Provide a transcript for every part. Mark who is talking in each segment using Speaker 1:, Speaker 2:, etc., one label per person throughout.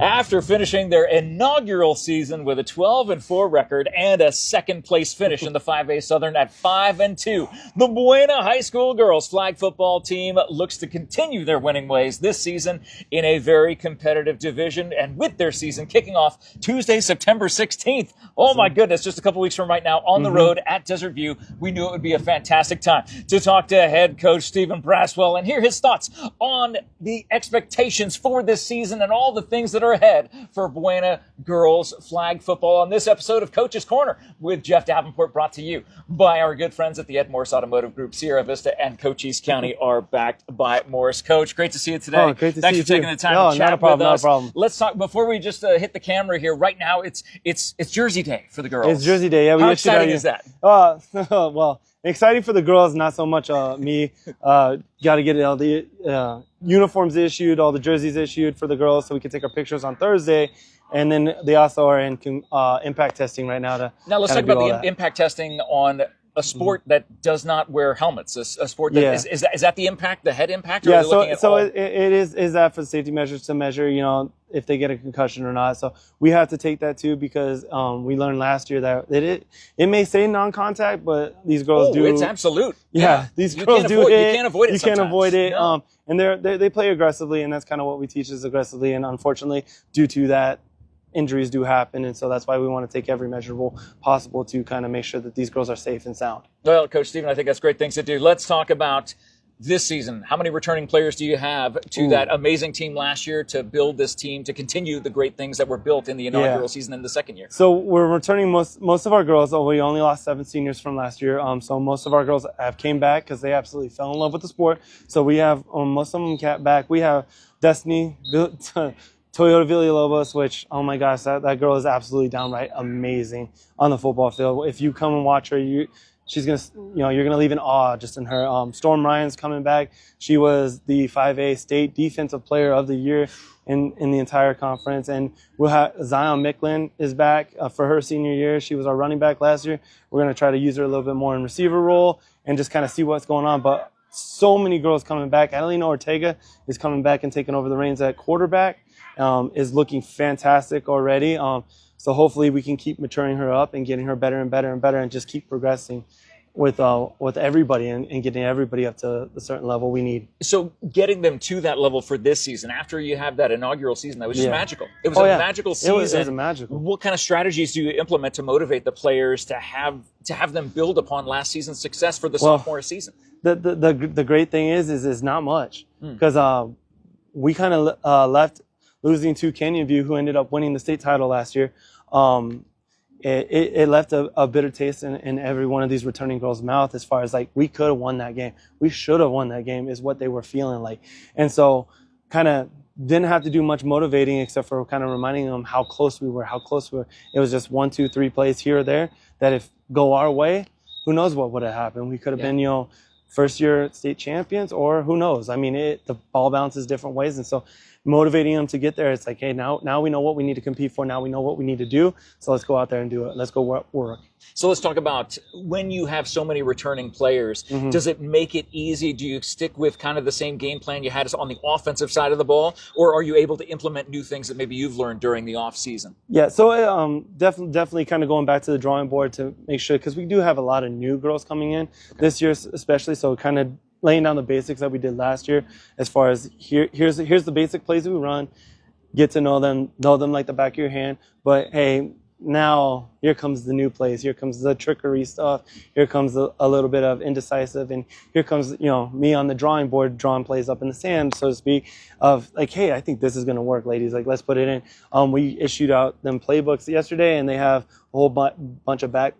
Speaker 1: After finishing their inaugural season with a 12-4 record and a second-place finish in the 5A Southern at 5-2, the Buena High School girls flag football team looks to continue their winning ways this season in a very competitive division, and with their season kicking off Tuesday, September 16th. Oh my goodness, just a couple weeks from right now on the road at Desert View. We knew it would be a fantastic time to talk to head coach Stephen Braswell and hear his thoughts on the expectations for this season and all the things that are ahead for Buena girls flag football on this episode of Coach's Corner with Jeff Davenport, brought to you by our good friends at the Morse Automotive Group. Sierra Vista and Cochise County are backed by Morse. Coach, great to see you today.
Speaker 2: Oh, great to see you.
Speaker 1: Thanks for taking the time to chat with us.
Speaker 2: Not a problem.
Speaker 1: Let's talk, before we just hit the camera here, right now it's Jersey Day for the girls.
Speaker 2: It's Jersey Day. Yeah,
Speaker 1: How exciting is that?
Speaker 2: Well, exciting for the girls, not so much me. Got to get all the uniforms issued, all the jerseys issued for the girls so we can take our pictures on Thursday. And then they also are in impact testing right now.
Speaker 1: Now let's talk about the impact testing on a sport that does not wear helmets. A sport that is that the impact, the head impact? Or
Speaker 2: it is that for safety measures to measure, if they get a concussion or not. So we have to take that too, because we learned last year that it may say non-contact, but these girls do.
Speaker 1: It's absolute.
Speaker 2: Yeah, these girls do hit.
Speaker 1: You can't avoid it.
Speaker 2: You can't avoid it. No. And they play aggressively, and that's kind of what we teach is aggressively. And unfortunately, due to that, injuries do happen, and so that's why we want to take every measure possible to kind of make sure that these girls are safe and sound.
Speaker 1: Well, Coach Stephen, I think that's great things to do. Let's talk about this season. How many returning players do you have to that amazing team last year to build this team to continue the great things that were built in the inaugural season in the second year?
Speaker 2: So we're returning most of our girls. We only lost 7 seniors from last year. So most of our girls have came back because they absolutely fell in love with the sport. So we have most of them back. We have Destiny, Toyota Villalobos, which, oh my gosh, that girl is absolutely downright amazing on the football field. If you come and watch her, she's gonna, you're gonna leave in awe just in her. Storm Ryan's coming back. She was the 5A State Defensive Player of the Year in the entire conference. And we'll have Zion Micklin is back for her senior year. She was our running back last year. We're gonna try to use her a little bit more in receiver role and just kind of see what's going on. But so many girls coming back. Adelina Ortega is coming back and taking over the reins at quarterback. Is looking fantastic already. So hopefully we can keep maturing her up and getting her better and better and better, and just keep progressing with everybody and getting everybody up to the certain level we need.
Speaker 1: So getting them to that level for this season, after you have that inaugural season, that was just magical. It was a magical season.
Speaker 2: It was magical.
Speaker 1: What kind of strategies do you implement to motivate the players to have them build upon last season's success for the sophomore season?
Speaker 2: The great thing is not much, because we kind of left losing to Canyon View, who ended up winning the state title last year. It left a bitter taste in every one of these returning girls' mouth, as far as like, we could have won that game. We should have won that game is what they were feeling like. And so kind of didn't have to do much motivating except for kind of reminding them how close we were. It was just 1, 2, 3 plays here or there that if go our way, who knows what would have happened. We could have been, first year state champions, or who knows. I mean, the ball bounces different ways. And so motivating them to get there, it's like, hey, now we know what we need to compete for. Now we know what we need to do. So let's go out there and do it. Let's go work.
Speaker 1: So let's talk about when you have so many returning players, does it make it easy? Do you stick with kind of the same game plan you had on the offensive side of the ball, or are you able to implement new things that maybe you've learned during the off season?
Speaker 2: Yeah, so definitely kind of going back to the drawing board to make sure, because we do have a lot of new girls coming in this year especially, so kind of laying down the basics that we did last year, as far as here's the basic plays we run, get to know them like the back of your hand. But hey, now here comes the new plays, here comes the trickery stuff, here comes a little bit of indecisive, and here comes me on the drawing board drawing plays up in the sand, so to speak, of like, hey, I think this is going to work, ladies, like, let's put it in. We issued out them playbooks yesterday, and they have a whole bunch of back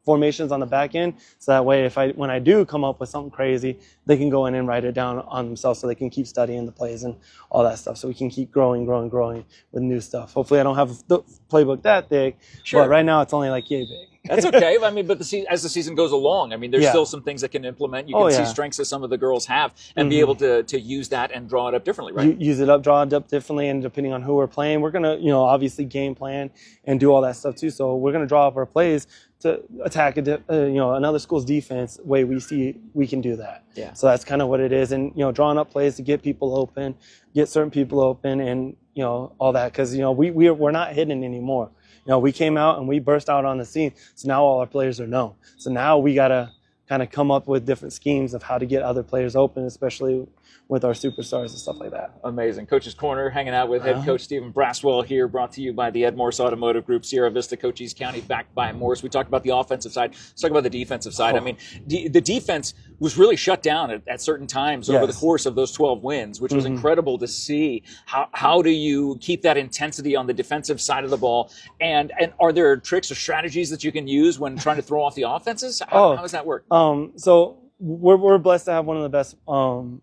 Speaker 2: formations on the back end, so that way when I do come up with something crazy, they can go in and write it down on themselves, so they can keep studying the plays and all that stuff, so we can keep growing with new stuff. Hopefully I don't have the playbook that big, but right now it's only like yay big.
Speaker 1: That's okay. I mean, but as the season goes along, I mean, there's still some things that can implement. You can see strengths that some of the girls have and be able to use that and draw it up differently, right?
Speaker 2: Use it up, draw it up differently, and depending on who we're playing, we're gonna, obviously game plan and do all that stuff too. So we're gonna draw up our plays to attack another school's defense way we see we can do that.
Speaker 1: Yeah.
Speaker 2: So that's kind of what it is, and drawing up plays to get people open, get certain people open, and all that, because we're not hidden anymore. We came out and we burst out on the scene, so now all our players are known. So now we gotta kind of come up with different schemes of how to get other players open, especially with our superstars and stuff like that.
Speaker 1: Amazing. Coach's Corner, hanging out with head coach Stephen Braswell here, brought to you by the Ed Morse Automotive Group, Sierra Vista, Cochise County, backed by Morse. We talked about the offensive side. Let's talk about the defensive side. I mean, the defense was really shut down at certain times over the course of those 12 wins, which was incredible to see. How do you keep that intensity on the defensive side of the ball? And are there tricks or strategies that you can use when trying to throw off the offenses? How does that work?
Speaker 2: So we're blessed to have one of the best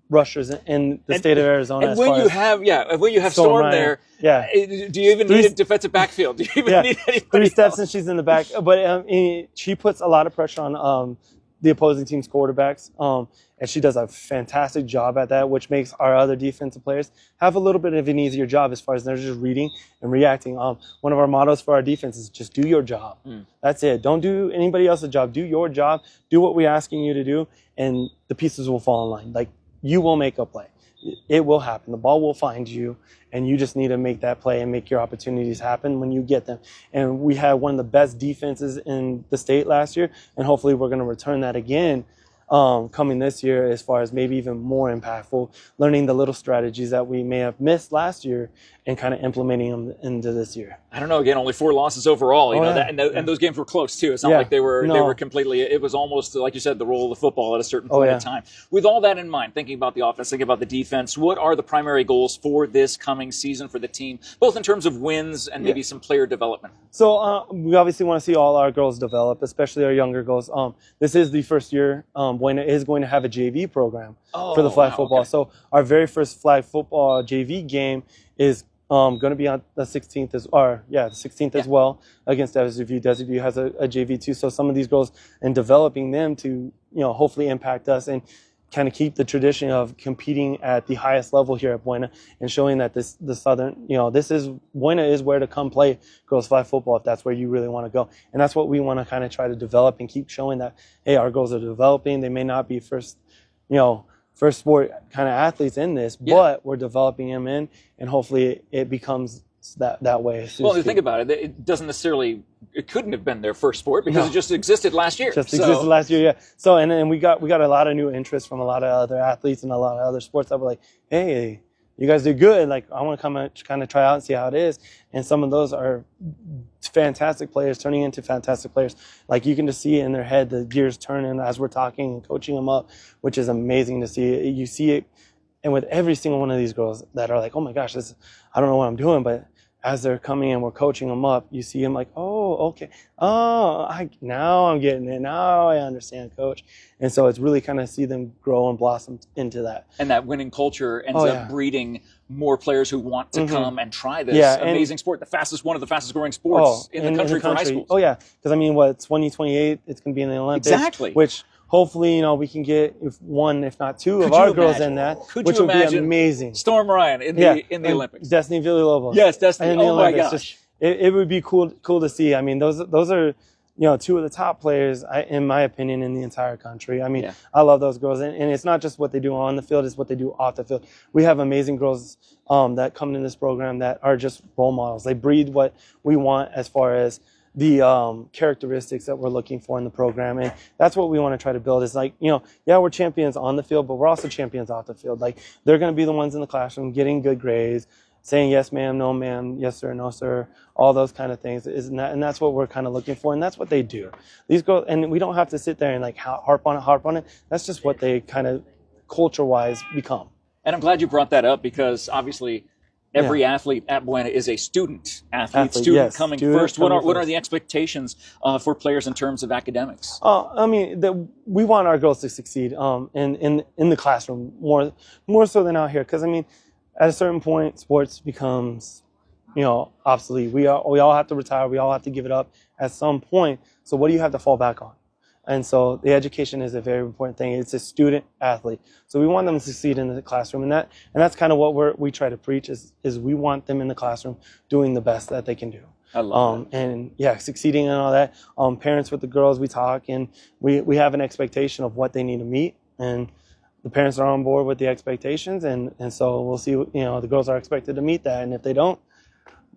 Speaker 2: rushers in the state of Arizona.
Speaker 1: And when you have Storm there, do you even need a defensive backfield? Do you even need anybody
Speaker 2: 3 steps
Speaker 1: else?
Speaker 2: and she's in the back. But she puts a lot of pressure on the opposing team's quarterbacks, and she does a fantastic job at that, which makes our other defensive players have a little bit of an easier job as far as they're just reading and reacting. One of our mottos for our defense is just do your job. That's it. Don't do anybody else's job. Do your job. Do what we're asking you to do, and the pieces will fall in line. Like, you will make a play. It will happen. The ball will find you, and you just need to make that play and make your opportunities happen when you get them. And we had one of the best defenses in the state last year, and hopefully we're going to return that again coming this year, as far as maybe even more impactful, learning the little strategies that we may have missed last year and kind of implementing them into this year.
Speaker 1: I don't know. Again, only 4 losses overall. And those games were close too. It's not like they were completely. It was almost, like you said, the roll of the football at a certain point in time. With all that in mind, thinking about the offense, thinking about the defense, what are the primary goals for this coming season for the team, both in terms of wins and maybe some player development?
Speaker 2: So we obviously want to see all our girls develop, especially our younger girls. This is the first year Buena is going to have a JV program for the flag football. Okay. So our very first flag football JV game is going to be on the 16th the 16th as well, against Desert View. Desert View has a JV too. So some of these girls, and developing them to hopefully impact us and kind of keep the tradition of competing at the highest level here at Buena, and showing that the Southern, Buena is where to come play girls flag football if that's where you really want to go. And that's what we want to kind of try to develop and keep showing that, hey, our girls are developing. They may not be first sport kind of athletes in this, but we're developing them in, and hopefully it becomes that way.
Speaker 1: Well, you think about it, it doesn't necessarily, it couldn't have been their first sport because it just existed last year.
Speaker 2: Existed last year, yeah. So, and we got a lot of new interest from a lot of other athletes and a lot of other sports that were like, hey, you guys do good. Like, I want to come and kind of try out and see how it is. And some of those are fantastic players turning into fantastic players. Like, you can just see it in their head, the gears turning as we're talking and coaching them up, which is amazing to see. You see it, and with every single one of these girls that are like, oh my gosh, I don't know what I'm doing, but as they're coming in, we're coaching them up. You see them like, oh, okay. Oh, now I'm getting it. Now I understand, coach. And so it's really kind of see them grow and blossom into that.
Speaker 1: And that winning culture ends up breeding more players who want to come and try this amazing sport, one of the fastest growing sports in the country for high schools.
Speaker 2: Oh, yeah. Because, 2028, it's going to be in the Olympics.
Speaker 1: Exactly.
Speaker 2: Which hopefully, we can get one, if not two, of our girls in that, which would be amazing.
Speaker 1: Storm Ryan in the Olympics.
Speaker 2: Destiny Villalobos.
Speaker 1: Yes, Destiny. Oh my gosh.
Speaker 2: It would be cool to see. I mean, those are two of the top players, in my opinion, in the entire country. I mean, I love those girls, and it's not just what they do on the field; it's what they do off the field. We have amazing girls that come in this program that are just role models. They breed what we want as far as the characteristics that we're looking for in the program, and that's what we want to try to build. Is like, we're champions on the field, but we're also champions off the field. Like, they're going to be the ones in the classroom getting good grades, saying yes ma'am, no ma'am, yes sir, no sir, all those kind of things. And that's what we're kind of looking for, and that's what they do. These girls, and we don't have to sit there and like harp on it. That's just what they kind of culture-wise become.
Speaker 1: And I'm glad you brought that up, because obviously every athlete at Buena is a student coming first. What are the expectations for players in terms of academics?
Speaker 2: We want our girls to succeed in the classroom more so than out here, because at a certain point, sports becomes obsolete. We all have to retire. We all have to give it up, at some point. So what do you have to fall back on? And so the education is a very important thing. It's a student athlete. So we want them to succeed in the classroom. And that's kind of what we try to preach is we want them in the classroom doing the best that they can do.
Speaker 1: I love that.
Speaker 2: And yeah, succeeding and all that. Parents with the girls, we talk and we have an expectation of what they need to meet. And the parents are on board with the expectations. And so we'll see, the girls are expected to meet that. And if they don't,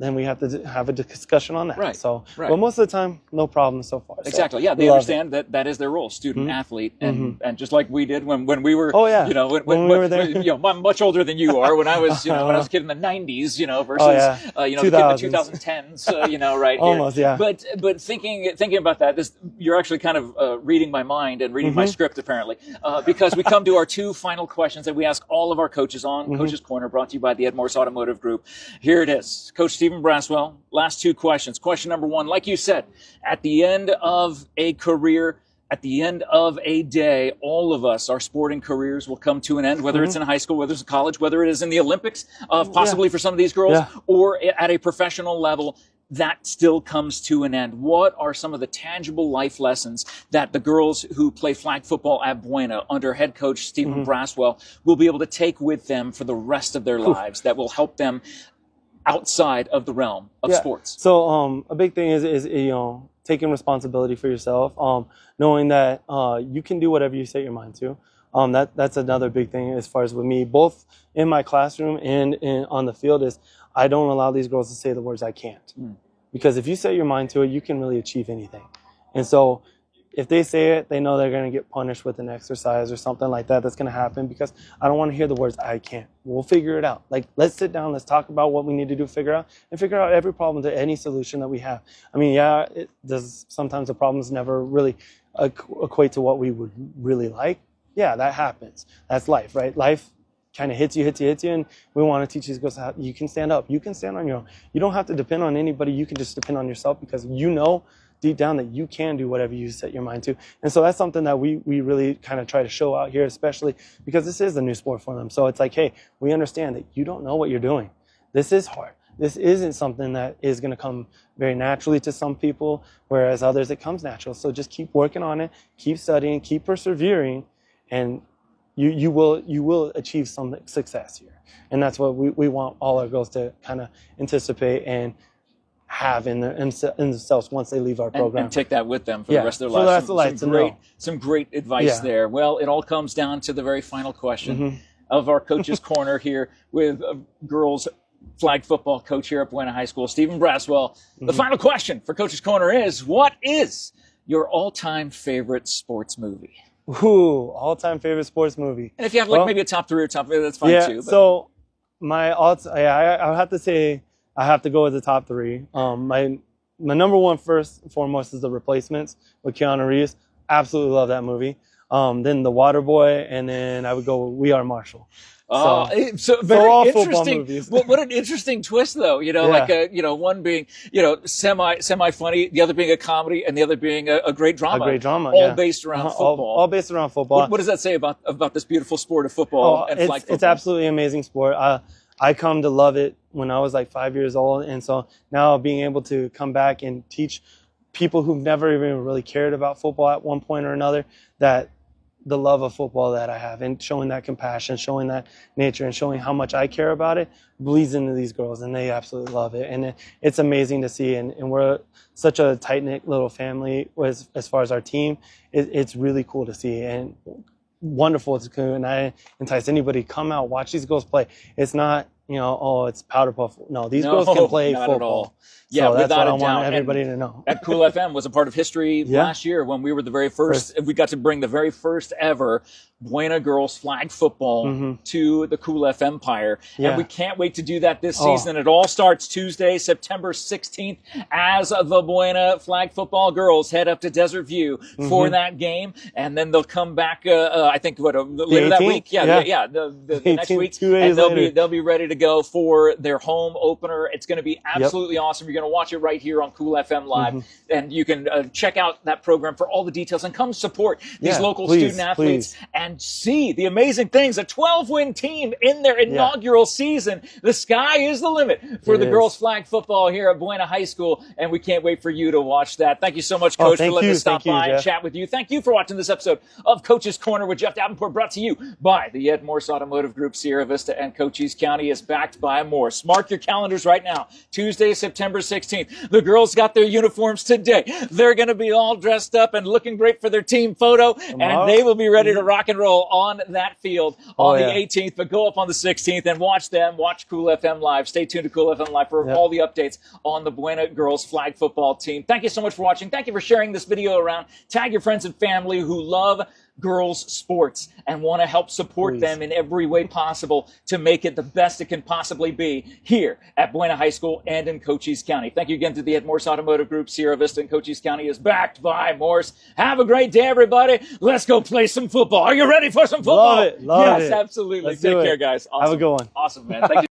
Speaker 2: then we have to have a discussion on that.
Speaker 1: Right.
Speaker 2: So,
Speaker 1: right.
Speaker 2: But most of the time, no problem so far.
Speaker 1: Exactly.
Speaker 2: So
Speaker 1: Yeah, they understand that is their role, student athlete, and just like we did when we were.
Speaker 2: Oh yeah.
Speaker 1: When we were there. I'm much older than you are. When I was, when I was a kid in the '90s, versus the kid in the 2010s, right here.
Speaker 2: Almost, yeah.
Speaker 1: But thinking about that, you're actually kind of reading my mind and reading my script apparently, because we come to our two final questions that we ask all of our coaches on Coach's Corner, brought to you by the Morse Automotive Group. Here it is, Coach Stephen Braswell. Last two questions. Question number one, like you said, at the end of a career, at the end of a day, all of us, our sporting careers will come to an end, whether it's in high school, whether it's in college, whether it is in the Olympics, possibly for some of these girls, or at a professional level. That still comes to an end. What are some of the tangible life lessons that the girls who play flag football at Buena under head coach Stephen Braswell will be able to take with them for the rest of their lives that will help them outside of the realm of sports?
Speaker 2: So a big thing is taking responsibility for yourself, knowing that you can do whatever you set your mind to. That's another big thing as far as with me, both in my classroom and on the field, is I don't allow these girls to say the words I can't. Because if you set your mind to it, you can really achieve anything. And so if they say it, they know they're going to get punished with an exercise or something like that. That's going to happen because I don't want to hear the words I can't. We'll figure it out. Like, let's sit down, let's talk about what we need to do, figure out every problem to any solution that we have. I mean, sometimes the problems never really equate to what we would really like. Yeah, that happens. That's life, right? Life kind of hits you, and we want to teach these girls how you can stand up. You can stand on your own. You don't have to depend on anybody. You can just depend on yourself because deep down that you can do whatever you set your mind to. And so that's something that we really kind of try to show out here, especially because this is a new sport for them. So it's like, hey, we understand that you don't know what you're doing. This is hard. This isn't something that is going to come very naturally to some people, whereas others it comes natural. So just keep working on it, keep studying, keep persevering, and you will achieve some success here. And that's what we want all our girls to kind of anticipate and have in themselves once they leave our program.
Speaker 1: And take that with them for the rest of their lives. Some great advice there. Well, it all comes down to the very final question of our Coach's Corner here with girls flag football coach here at Buena High School, Stephen Braswell. The final question for Coach's Corner is, what is your all-time favorite sports movie?
Speaker 2: Ooh, all-time favorite sporce movie.
Speaker 1: And if you have maybe a top three or top five, that's fine too. But.
Speaker 2: So I have to say, I have to go with the top three. My number one, first and foremost, is The Replacements with Keanu Reeves. Absolutely love that movie. Then The Waterboy, and then I would go with We Are Marshall.
Speaker 1: So very
Speaker 2: all
Speaker 1: interesting.
Speaker 2: football movies.
Speaker 1: What an interesting twist, though. One being semi funny, the other being a comedy, and the other being a great drama. All based around football.
Speaker 2: All based around football.
Speaker 1: What does that say about this beautiful sport of football and flag football?
Speaker 2: It's absolutely amazing sport. I come to love it when I was like 5 years old, and so now being able to come back and teach people who've never even really cared about football at one point or another that the love of football that I have, and showing that compassion, showing that nature, and showing how much I care about it bleeds into these girls, and they absolutely love it. And it's amazing to see, and we're such a tight-knit little family as far as our team. It's really cool to see, and wonderful to and I entice anybody, come out, watch these girls play. It's not, it's powder puff. No, these girls can play
Speaker 1: not
Speaker 2: football.
Speaker 1: At all.
Speaker 2: Yeah, so that's what I want
Speaker 1: doubt.
Speaker 2: everybody to know.
Speaker 1: At Cool FM was a part of history last year when we were the very first. We got to bring the very first ever Buena girls flag football to the Cool FM Empire. And we can't wait to do that this season. It all starts Tuesday, September 16th, as the Buena flag football girls head up to Desert View for that game. And then they'll come back, I think, later that week. The next week. And they'll be ready to go for their home opener. It's going to be absolutely awesome. You're going to watch it right here on Cool FM Live, and you can check out that program for all the details and come support these local student athletes and see the amazing things. A 12-win team in their inaugural season. The sky is the limit for the girls flag football here at Buena High School, and we can't wait for you to watch that. Thank you so much, Coach, for letting us stop by and chat with you. Thank you for watching this episode of Coach's Corner with Jeff Davenport, brought to you by the Ed Morse Automotive Group, Sierra Vista, and Cochise County is backed by Morse. Mark your calendars right now. Tuesday, September 16th. The girls got their uniforms today. They're going to be all dressed up and looking great for their team photo, and they will be ready to rock and roll on that field on the 18th. But go up on the 16th and watch them. Watch Cool FM Live. Stay tuned to Cool FM Live for all the updates on the Buena girls flag football team. Thank you so much for watching. Thank you for sharing this video around. Tag your friends and family who love girls sports and want to help support them in every way possible to make it the best it can possibly be here at Buena High School and in Cochise County. Thank you again to the Ed Morse Automotive Group. Sierra Vista and Cochise County is backed by Morse. Have a great day, everybody. Let's go play some football. Are you ready for some football?
Speaker 2: Love it.
Speaker 1: Yes, absolutely. Take care, guys. Awesome.
Speaker 2: Have a good one.
Speaker 1: Awesome, man. Thank you.